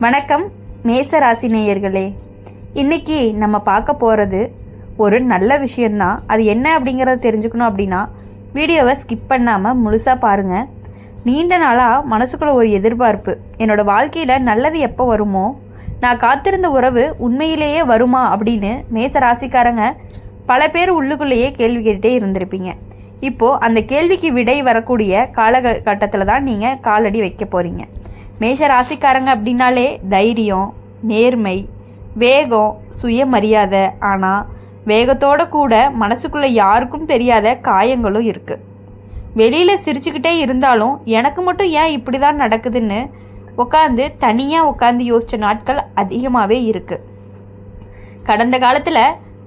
வணக்கம் மேச ராசி நேயர்களே. இன்றைக்கி நம்ம பார்க்க போகிறது ஒரு நல்ல விஷயந்தான். அது என்ன அப்படிங்கிறத தெரிஞ்சுக்கணும் அப்படின்னா வீடியோவை ஸ்கிப் பண்ணாமல் முழுசாக பாருங்கள். நீண்ட நாளாக மனசுக்குள்ள ஒரு எதிர்பார்ப்பு, என்னோடய வாழ்க்கையில் நல்லது எப்போ வருமோ, நான் காத்திருந்த உறவு உண்மையிலேயே வருமா அப்படின்னு மேச ராசிக்காரங்க பல பேர் உள்ளுக்குள்ளேயே கேள்வி கேட்டுகிட்டே இருந்திருப்பீங்க. இப்போது அந்த கேள்விக்கு விடை வரக்கூடிய காலகட்டத்தில் தான் நீங்கள் காலடி வைக்க போகிறீங்க. மேஷ ராசிக்காரங்க அப்படின்னாலே தைரியம், நேர்மை, வேகம், சுயமரியாதை. ஆனால் வேகத்தோடு கூட மனசுக்குள்ளே யாருக்கும் தெரியாத காயங்களும் இருக்குது. வெளியில் சிரிச்சுக்கிட்டே இருந்தாலும் எனக்கு மட்டும் ஏன் இப்படி தான் நடக்குதுன்னு தனியாக உட்காந்து யோசித்த நாட்கள் அதிகமாகவே இருக்குது. கடந்த காலத்தில்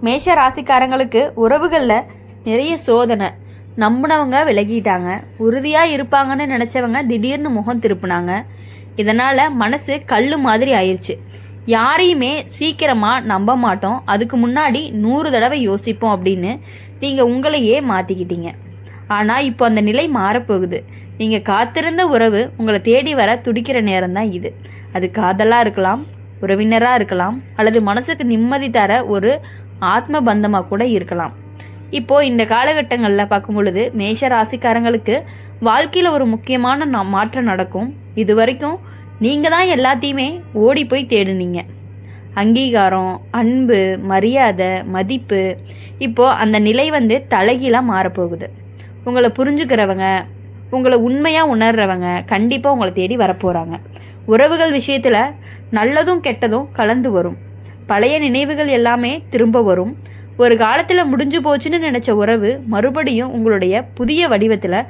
மேஷ ராசிக்காரங்களுக்கு உறவுகளில் நிறைய சோதனை. நம்பினவங்க விலகிட்டாங்க, உறுதியாக இருப்பாங்கன்னு நினச்சவங்க திடீர்னு முகம் திருப்பினாங்க. இதனால் மனசு கல் மாதிரி ஆயிடுச்சு. யாரையுமே சீக்கிரமாக நம்ப மாட்டோம், அதுக்கு முன்னாடி 100 தடவை யோசிப்போம் அப்படின்னு நீங்கள் உங்களையே மாற்றிக்கிட்டீங்க. ஆனால் இப்போ அந்த நிலை மாறப்போகுது. நீங்கள் காத்திருந்த உறவு உங்களை தேடி வர துடிக்கிற நேரம்தான் இது. அது காதலாக இருக்கலாம், உறவினராக இருக்கலாம், அல்லது மனசுக்கு நிம்மதி தர ஒரு ஆத்ம பந்தமாக கூட இருக்கலாம். இப்போது இந்த காலகட்டங்களில் பார்க்கும் பொழுது மேஷ ராசிக்காரங்களுக்கு வாழ்க்கையில் ஒரு முக்கியமான மாற்றம் நடக்கும். இது வரைக்கும் நீங்கள் தான் எல்லாத்தையுமே ஓடி போய் தேடுனீங்க. அங்கீகாரம், அன்பு, மரியாதை, மதிப்பு, இப்போது அந்த நிலை தலைகீழாக மாறப்போகுது. உங்களை புரிஞ்சுக்கிறவங்க, உங்களை உண்மையாக உணர்றவங்க கண்டிப்பாக உங்களை தேடி வரப்போகிறாங்க. உறவுகள் விஷயத்தில் நல்லதும் கெட்டதும் கலந்து வரும். பழைய நினைவுகள் எல்லாமே திரும்ப வரும். ஒரு காலத்தில் முடிஞ்சு போச்சுன்னு நினச்ச உறவு மறுபடியும் உங்களுடைய புதிய வடிவத்தில்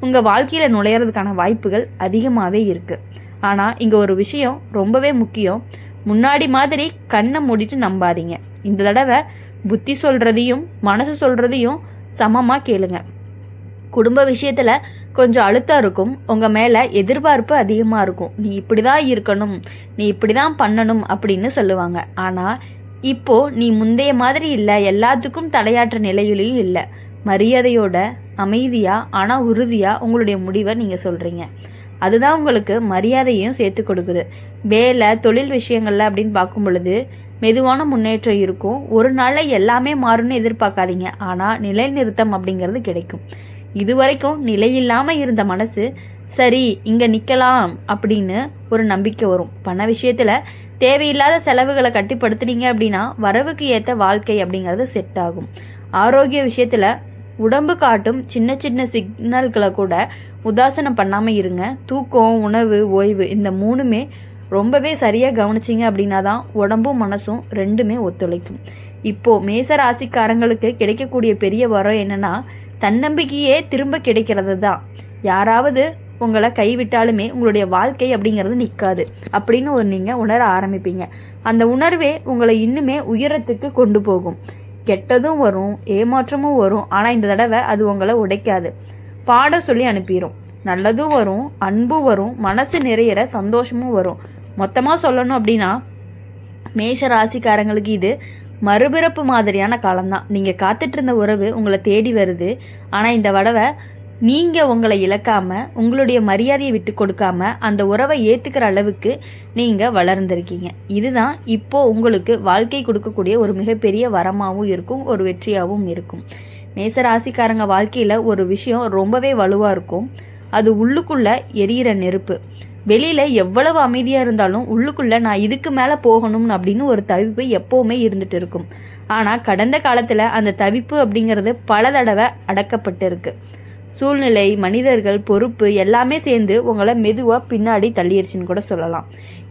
உங்கள் வாழ்க்கையில் நுழையிறதுக்கான வாய்ப்புகள் அதிகமாகவே இருக்குது. ஆனால் இங்கே ஒரு விஷயம் ரொம்பவே முக்கியம். முன்னாடி மாதிரி கண்ணை மூடிட்டு நம்பாதீங்க. இந்த தடவை புத்தி சொல்கிறதையும் மனசு சொல்கிறதையும் சமமாக கேளுங்க. குடும்ப விஷயத்தில் கொஞ்சம் அழுத்தம் இருக்கும், உங்கள் மேலே எதிர்பார்ப்பு அதிகமாக இருக்கும். நீ இப்படி தான் இருக்கணும், நீ இப்படி தான் பண்ணணும் அப்படின்னு சொல்லுவாங்க. ஆனால் இப்போது நீ முந்தைய மாதிரி இல்லை, எல்லாத்துக்கும் தலையாற்ற நிலையிலையும் இல்லை. மரியாதையோட, அமைதியாக ஆனால் உறுதியாக உங்களுடைய முடிவை நீங்கள் சொல்கிறீங்க. அதுதான் உங்களுக்கு மரியாதையும் சேர்த்து கொடுக்குது. வேலை, தொழில் விஷயங்கள்ல அப்படின்னு பார்க்கும் பொழுது மெதுவான முன்னேற்றம் இருக்கும். ஒரு நாளில் எல்லாமே மாறும்னு எதிர்பார்க்காதீங்க, ஆனால் நிலைநிறுத்தம் அப்படிங்கிறது கிடைக்கும். இது வரைக்கும் நிலையில்லாமல் இருந்த மனசு சரி இங்கே நிற்கலாம் அப்படின்னு ஒரு நம்பிக்கை வரும். பண விஷயத்தில் தேவையில்லாத செலவுகளை கட்டுப்படுத்துனீங்க அப்படின்னா வரவுக்கு ஏற்ற வாழ்க்கை அப்படிங்கிறது செட் ஆகும். ஆரோக்கிய விஷயத்தில் உடம்பு காட்டும் சின்ன சின்ன சிக்னல்களை கூட உதாசனம் பண்ணாமல் இருங்க. தூக்கம், உணவு, ஓய்வு இந்த 3மே ரொம்பவே சரியாக கவனிச்சிங்க அப்படின்னா தான் உடம்பும் மனசும் ரெண்டுமே ஒத்துழைக்கும். இப்போது மேச ராசிக்காரங்களுக்கு கிடைக்கக்கூடிய பெரிய வரம் என்னென்னா தன்னம்பிக்கையே திரும்ப கிடைக்கிறது தான். யாராவது உங்களை கைவிட்டாலுமே உங்களுடைய வாழ்க்கை அப்படிங்கிறது நிற்காது அப்படின்னு நீங்கள் உணர ஆரம்பிப்பீங்க. அந்த உணர்வே உங்களை இன்னுமே உயரத்துக்கு கொண்டு போகும். கெட்டதும் வரும், ஏமாற்றமும் வரும், ஆனால் இந்த தடவை அது உங்களை உடைக்காது, பாடம் சொல்லி அனுப்பிடும். நல்லதும் வரும், அன்பும் வரும், மனசு நிறையிற சந்தோஷமும் வரும். மொத்தமாக சொல்லணும் அப்படின்னா மேஷ ராசிக்காரங்களுக்கு இது மறுபிறப்பு மாதிரியான காலம்தான். நீங்கள் காத்துட்டு இருந்த உறவு உங்களை தேடி வருது. ஆனால் இந்த தடவை நீங்கள் உங்களை இழக்காமல், உங்களுடைய மரியாதையை விட்டு கொடுக்காம அந்த உறவை ஏற்றுக்கிற அளவுக்கு நீங்கள் வளர்ந்துருக்கீங்க. இதுதான் இப்போது உங்களுக்கு வாழ்க்கை கொடுக்கக்கூடிய ஒரு மிகப்பெரிய வரமாகவும் இருக்கும், ஒரு வெற்றியாகவும் இருக்கும். மேசராசிக்காரங்க வாழ்க்கையில் ஒரு விஷயம் ரொம்பவே வலுவாக இருக்கும். அது உள்ளுக்குள்ளே எரியிற நெருப்பு. வெளியில் எவ்வளவு அமைதியாக இருந்தாலும் உள்ளுக்குள்ளே நான் இதுக்கு மேலே போகணும் அப்படின்னு ஒரு தவிப்பு எப்போவுமே இருந்துகிட்டு இருக்கும். ஆனால் கடந்த காலத்தில் அந்த தவிப்பு அப்படிங்கிறது பல தடவை அடக்கப்பட்டு இருக்கு. சூழ்நிலை, மனிதர்கள், பொறுப்பு எல்லாமே சேர்ந்து உங்களை மெதுவாக பின்னாடி தள்ளிடுச்சின்னு கூட சொல்லலாம்.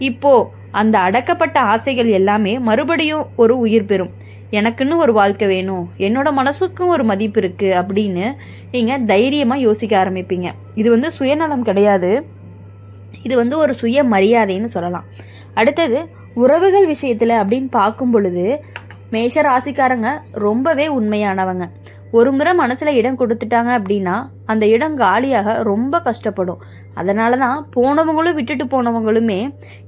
இப்போது அந்த அடக்கப்பட்ட ஆசைகள் எல்லாமே மறுபடியும் ஒரு உயிர் பெறும். எனக்குன்னு ஒரு வாழ்க்கை வேணும், என்னோட மனசுக்கும் ஒரு மதிப்பு இருக்குது அப்படின்னு நீங்கள் தைரியமாக யோசிக்க ஆரம்பிப்பீங்க. இது சுயநலம் கிடையாது, இது ஒரு சுய மரியாதைன்னு சொல்லலாம். அடுத்தது உறவுகள் விஷயத்தில் அப்படின்னு பார்க்கும் பொழுது மேஷ ராசிக்காரங்க ரொம்பவே உண்மையானவங்க. ஒரு முறை மனசில் இடம் கொடுத்துட்டாங்க அப்படின்னா அந்த இடம் காலியாக ரொம்ப கஷ்டப்படும். அதனால தான் போனவங்களும் விட்டுட்டு போனவங்களுமே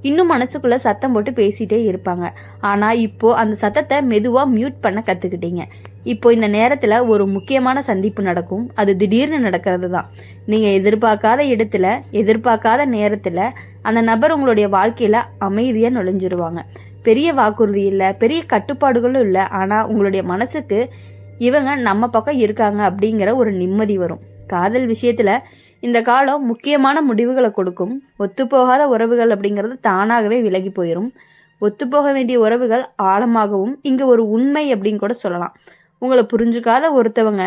இன்னும் மனசுக்குள்ளே சத்தம் போட்டு பேசிகிட்டே இருப்பாங்க. ஆனால் இப்போது அந்த சத்தத்தை மெதுவாக மியூட் பண்ண கற்றுக்கிட்டீங்க. இப்போ இந்த நேரத்தில் ஒரு முக்கியமான சந்திப்பு நடக்கும். அது திடீர்னு நடக்கிறது தான். நீங்கள் எதிர்பார்க்காத இடத்துல எதிர்பார்க்காத நேரத்தில் அந்த நபர் உங்களுடைய வாழ்க்கையில் அமைதியாக நுழைஞ்சிருவாங்க. பெரிய வாக்குறுதி இல்லை, பெரிய கட்டுப்பாடுகளும் இல்லை. ஆனால் உங்களுடைய மனசுக்கு இவங்க நம்ம பக்கம் இருக்காங்க அப்படிங்கிற ஒரு நிம்மதி வரும். காதல் விஷயத்தில் இந்த காலம் முக்கியமான முடிவுகளை கொடுக்கும். ஒத்துப்போகாத உறவுகள் அப்படிங்கிறது தானாகவே விலகி போயிடும். ஒத்துப்போக வேண்டிய உறவுகள் ஆழமாகவும் இங்கே ஒரு உண்மை அப்படின்னு கூட சொல்லலாம். உங்களை புரிஞ்சுக்காத ஒருத்தவங்க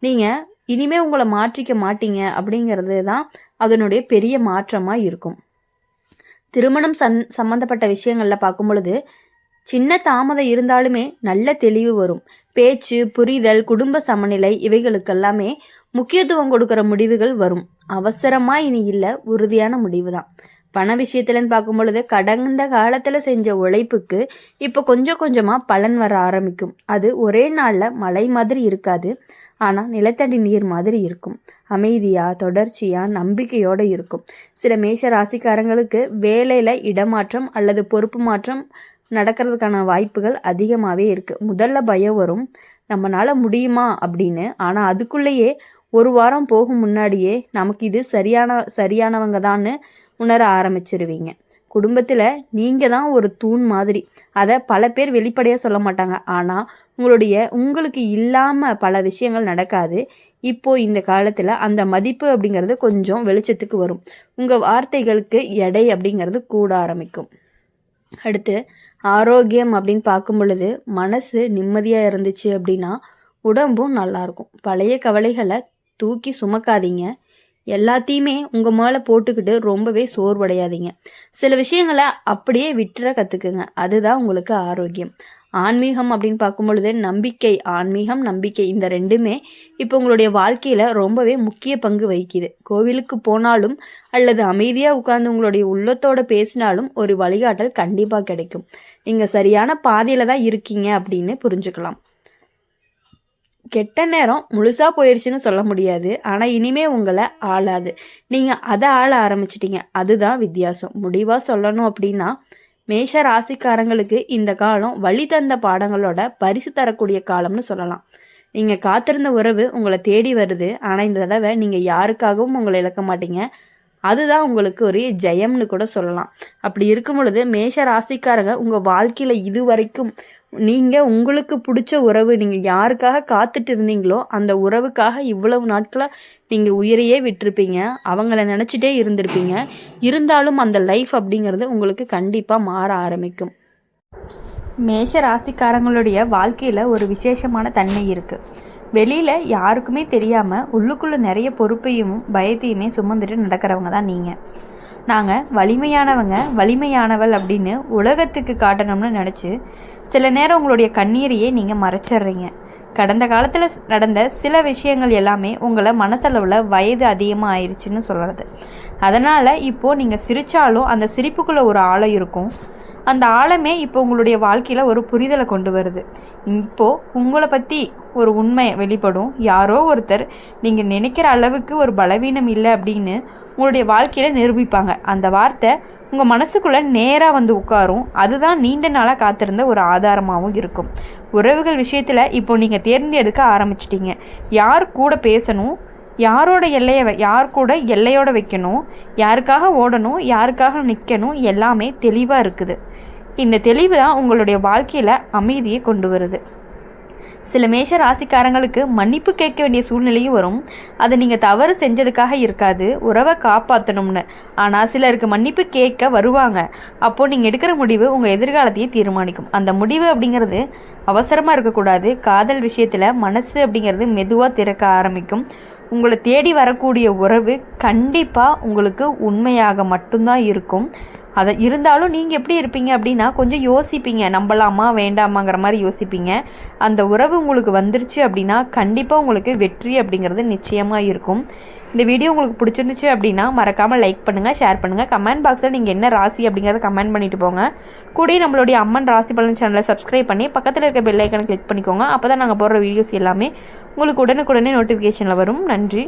நீங்கள் இனிமேல் உங்களை மாற்றிக்க மாட்டீங்க அப்படிங்கிறது தான் அதனுடைய பெரிய மாற்றமாக இருக்கும். திருமணம் சம்பந்தப்பட்ட விஷயங்களில் பார்க்கும் பொழுது சின்ன தாமதம் இருந்தாலுமே நல்ல தெளிவு வரும். பேச்சு, புரிதல், குடும்ப சமநிலை இவைகளுக்கெல்லாமே முக்கியத்துவம் கொடுக்குற முடிவுகள் வரும். அவசரமாக இனி இல்லை, உறுதியான முடிவு தான். பண விஷயத்துலன்னு பார்க்கும் பொழுது கடந்த காலத்தில் செஞ்ச உழைப்புக்கு இப்போ கொஞ்சம் கொஞ்சமாக பலன் வர ஆரம்பிக்கும். அது ஒரே நாளில் மழை மாதிரி இருக்காது, ஆனால் நிலத்தடி நீர் மாதிரி இருக்கும். அமைதியாக, தொடர்ச்சியாக, நம்பிக்கையோடு இருக்கும். சில மேஷ ராசிக்காரங்களுக்கு வேலையில் இடமாற்றம் அல்லது பொறுப்பு மாற்றம் நடக்கிறதுக்கான வாய்ப்புகள் அதிகமாகவே இருக்குது. முதல்ல பயம் வரும், நம்மளால் முடியுமா அப்படின்னு. ஆனால் அதுக்குள்ளேயே ஒரு வாரம் போகும் முன்னாடியே நமக்கு இது சரியானவங்க தான்னு உணர ஆரம்பிச்சிருவீங்க. குடும்பத்தில் நீங்கள் தான் ஒரு தூண் மாதிரி. அதை பல பேர் வெளிப்படையாக சொல்ல மாட்டாங்க. ஆனால் உங்களுக்கு இல்லாமல் பல விஷயங்கள் நடக்காது. இப்போது இந்த காலத்தில் அந்த மதிப்பு அப்படிங்கிறது கொஞ்சம் வெளிச்சத்துக்கு வரும். உங்கள் வார்த்தைகளுக்கு எடை அப்படிங்கிறது கூட ஆரம்பிக்கும். அடுத்து ஆரோக்கியம் அப்படின்னு பார்க்கும் பொழுது மனசு நிம்மதியாக இருந்துச்சு அப்படின்னா உடம்பும் நல்லாயிருக்கும். பழைய கவலைகளை தூக்கி சுமக்காதீங்க. எல்லாத்தையுமே உங்கள் மேலே போட்டுக்கிட்டு ரொம்பவே சோர்வடையாதீங்க. சில விஷயங்களை அப்படியே விட்டுற கற்றுக்குங்க. அதுதான் உங்களுக்கு ஆரோக்கியம். ஆன்மீகம் அப்படின்னு பார்க்கும் பொழுது நம்பிக்கை, ஆன்மீகம், நம்பிக்கை இந்த ரெண்டுமே இப்போ உங்களுடைய வாழ்க்கையில் ரொம்பவே முக்கிய பங்கு வகிக்குது. கோவிலுக்கு போனாலும் அல்லது அமைதியாக உட்கார்ந்து உங்களுடைய உள்ளத்தோடு பேசினாலும் ஒரு வழிகாட்டல் கண்டிப்பாக கிடைக்கும். நீங்கள் சரியான பாதையில் தான் இருக்கீங்க அப்படின்னு புரிஞ்சுக்கலாம். கெட்ட நேரம் முழுசாக போயிடுச்சுன்னு சொல்ல முடியாது, ஆனால் இனிமே உங்களை ஆளாது. நீங்கள் அதை ஆள ஆரம்பிச்சிட்டிங்க. அதுதான் வித்தியாசம். முடிவாக சொல்லணும் அப்படின்னா மேஷ ராசிக்காரங்களுக்கு இந்த காலம் வழி தந்த பாடங்களோட பரிசு தரக்கூடிய காலம்னு சொல்லலாம். நீங்கள் காத்திருந்த உறவு உங்களை தேடி வருது. ஆனால் இந்த தடவை நீங்கள் யாருக்காகவும் உங்களை இழக்க மாட்டீங்க. அதுதான் உங்களுக்கு ஒரு ஜெயம்னு கூட சொல்லலாம். அப்படி இருக்கும் பொழுது மேஷ ராசிக்காரங்க உங்கள் வாழ்க்கையில் இது வரைக்கும் நீங்கள் உங்களுக்கு பிடிச்ச உறவு, நீங்கள் யாருக்காக காத்துட்டு இருந்தீங்களோ அந்த உறவுக்காக இவ்வளவு நாட்களாக நீங்கள் உயிரையே விட்டுருப்பீங்க. அவங்கள நினச்சிட்டே இருந்திருப்பீங்க. இருந்தாலும் அந்த லைஃப் அப்படிங்கிறது உங்களுக்கு கண்டிப்பாக மாற ஆரம்பிக்கும். மேஷ ராசிக்காரங்களுடைய வாழ்க்கையில் ஒரு விசேஷமான தன்மை இருக்குது. வெளியில் யாருக்குமே தெரியாமல் உள்ளுக்குள்ளே நிறைய பொறுப்பையும் பயத்தையுமே சுமந்துட்டு நடக்கிறவங்க தான் நீங்கள். நாங்கள் வலிமையானவள் அப்படின்னு உலகத்துக்கு காட்டணும்னு நினச்சி சில நேரம் உங்களுடைய கண்ணீரையே நீங்கள் மறைச்சிட்றீங்க. கடந்த காலத்தில் நடந்த சில விஷயங்கள் எல்லாமே உங்களை மனசளவில் வயது அதிகமாக ஆயிடுச்சுன்னு சொல்கிறது. அதனால் இப்போது நீங்கள் சிரித்தாலும் அந்த சிரிப்புக்குள்ளே ஒரு ஆழம் இருக்கும். அந்த ஆழமே இப்போ உங்களுடைய வாழ்க்கையில் ஒரு புரிதலை கொண்டு வருது. இப்போது உங்களை பற்றி ஒரு உண்மை வெளிப்படும். யாரோ ஒருத்தர் நீங்கள் நினைக்கிற அளவுக்கு ஒரு பலவீனம் இல்லை அப்படின்னு உங்களுடைய வாழ்க்கையில் நிரூபிப்பாங்க. அந்த வார்த்தை உங்கள் மனசுக்குள்ளே நேராக வந்து உட்காரும். அதுதான் நீண்ட நாளாக காத்திருந்த ஒரு ஆதாரமாகவும் இருக்கும். உறவுகள் விஷயத்தில் இப்போ நீங்கள் தேர்ந்தெடுக்க ஆரம்பிச்சிட்டிங்க. யார் கூட பேசணும், யார் கூட எல்லையோடு வைக்கணும், யாருக்காக ஓடணும், யாருக்காக நிற்கணும், எல்லாமே தெளிவாக இருக்குது. இந்த தெளிவு தான் உங்களுடைய வாழ்க்கையில் அமைதியை கொண்டு வருது. சில மேஷ ராசிக்காரங்களுக்கு மன்னிப்பு கேட்க வேண்டிய சூழ்நிலையும் வரும். அது நீங்கள் தவறு செஞ்சதுக்காக இருக்காது, உறவை காப்பாற்றணும்னு. ஆனால் சிலருக்கு மன்னிப்பு கேட்க வருவாங்க. அப்போது நீங்கள் எடுக்கிற முடிவு உங்கள் எதிர்காலத்தையே தீர்மானிக்கும். அந்த முடிவு அப்படிங்கிறது அவசரமாக இருக்கக்கூடாது. காதல் விஷயத்தில் மனசு அப்படிங்கிறது மெதுவாக திறக்க ஆரம்பிக்கும். உங்களை தேடி வரக்கூடிய உறவு கண்டிப்பாக உங்களுக்கு உண்மையாக மட்டும்தான் இருக்கும். அதை இருந்தாலும் நீங்கள் எப்படி இருப்பீங்க அப்படின்னா கொஞ்சம் யோசிப்பீங்க, நம்பலாமா வேண்டாமாங்கிற மாதிரி யோசிப்பீங்க. அந்த உறவு உங்களுக்கு வந்துருச்சு அப்படின்னா கண்டிப்பாக உங்களுக்கு வெற்றி அப்படிங்கிறது நிச்சயமாக இருக்கும். இந்த வீடியோ உங்களுக்கு பிடிச்சிருந்துச்சு அப்படின்னா மறக்காமல் லைக் பண்ணுங்கள், ஷேர் பண்ணுங்கள். கமெண்ட் பாக்ஸில் நீங்கள் என்ன ராசி அப்படிங்கிறத கமெண்ட் பண்ணிட்டு போங்க. கூட நம்மளுடைய அம்மன் ராசி பலன் சேனலை சப்ஸ்கிரைப் பண்ணி பக்கத்தில் இருக்க பெல் ஐக்கனை கிளிக் பண்ணிக்கோங்க. அப்போ தான் நாங்கள் போடுற வீடியோஸ் எல்லாமே உங்களுக்கு உடனுக்குடனே நோட்டிஃபிகேஷனில் வரும். நன்றி.